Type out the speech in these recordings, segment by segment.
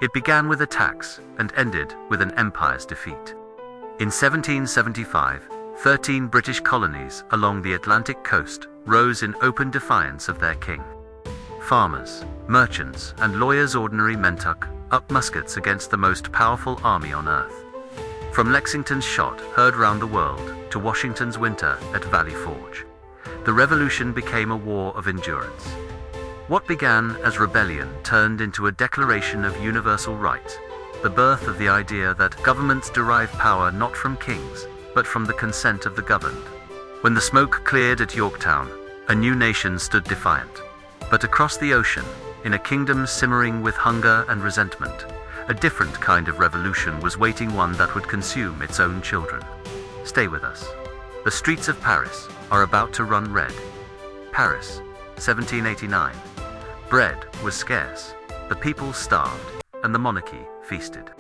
It began with attacks and ended with an empire's defeat. In 1775, 13 British colonies along the Atlantic coast rose in open defiance of their king. Farmers, merchants, and lawyers ordinary men took up muskets against the most powerful army on earth. From Lexington's shot heard round the world to Washington's winter at Valley Forge, the revolution became a war of endurance. What began as rebellion turned into a declaration of universal rights, the birth of the idea that governments derive power not from kings, but from the consent of the governed. When the smoke cleared at Yorktown, a new nation stood defiant. But across the ocean, in a kingdom simmering with hunger and resentment, a different kind of revolution was waiting, one that would consume its own children. Stay with us. The streets of Paris are about to run red. Paris, 1789. Bread was scarce, the people starved, and the monarchy feasted.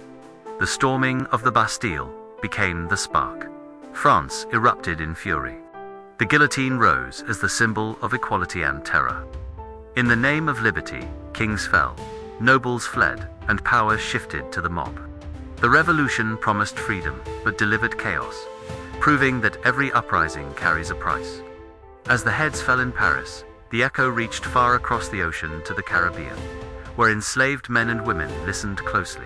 The storming of the Bastille became the spark. France erupted in fury. The guillotine rose as the symbol of equality and terror. In the name of liberty, kings fell, nobles fled, and power shifted to the mob. The revolution promised freedom, but delivered chaos, proving that every uprising carries a price. As the heads fell in Paris, the echo reached far across the ocean to the Caribbean, where enslaved men and women listened closely.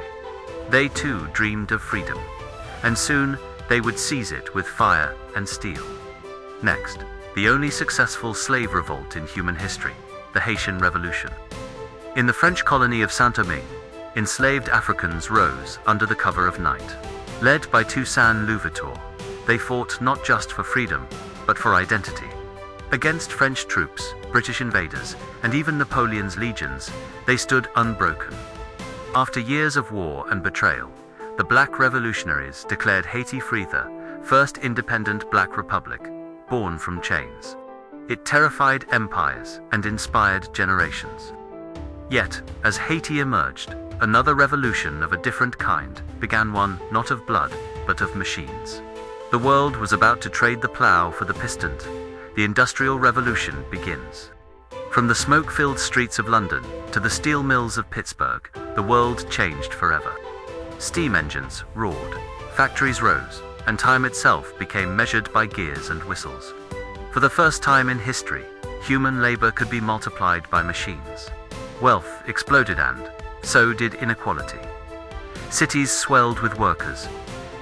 They too dreamed of freedom, and soon they would seize it with fire and steel. Next, the only successful slave revolt in human history, the Haitian Revolution. In the French colony of Saint-Domingue, enslaved Africans rose under the cover of night. Led by Toussaint Louverture, they fought not just for freedom, but for identity. Against French troops, British invaders, and even Napoleon's legions, they stood unbroken. After years of war and betrayal, the Black Revolutionaries declared Haiti free, the first independent Black republic, born from chains. It terrified empires and inspired generations. Yet, as Haiti emerged, another revolution of a different kind began, one not of blood, but of machines. The world was about to trade the plow for the piston. The Industrial Revolution begins. From the smoke-filled streets of London to the steel mills of Pittsburgh, the world changed forever. Steam engines roared, factories rose, and time itself became measured by gears and whistles. For the first time in history, human labor could be multiplied by machines. Wealth exploded, and so did inequality. Cities swelled with workers,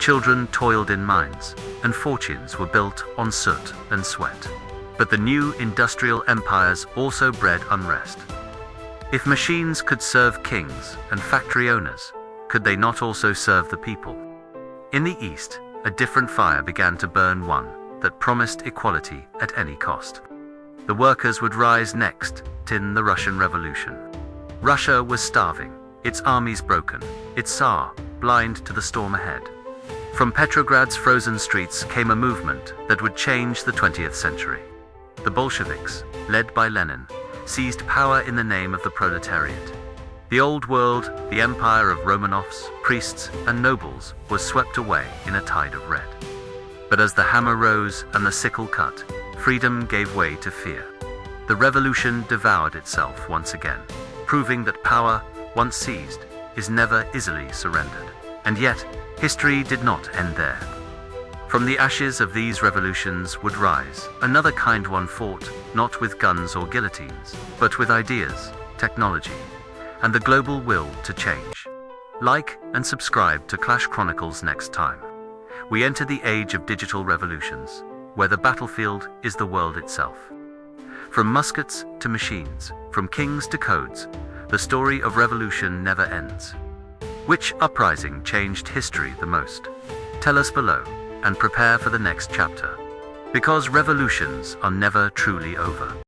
children toiled in mines, and fortunes were built on soot and sweat. But the new industrial empires also bred unrest. If machines could serve kings and factory owners, could they not also serve the people? In the East, a different fire began to burn, one that promised equality at any cost. The workers would rise next in the Russian Revolution. Russia was starving, its armies broken, its Tsar blind to the storm ahead. From Petrograd's frozen streets came a movement that would change the 20th century. The Bolsheviks, led by Lenin, seized power in the name of the proletariat. The old world, the empire of Romanovs, priests, and nobles, was swept away in a tide of red. But as the hammer rose and the sickle cut, freedom gave way to fear. The revolution devoured itself once again, proving that power, once seized, is never easily surrendered. And yet, history did not end there. From the ashes of these revolutions would rise another kind, one fought not with guns or guillotines, but with ideas, technology, and the global will to change. Like and subscribe to Clash Chronicles next time. We enter the age of digital revolutions, where the battlefield is the world itself. From muskets to machines, from kings to codes, the story of revolution never ends. Which uprising changed history the most? Tell us below, and prepare for the next chapter. Because revolutions are never truly over.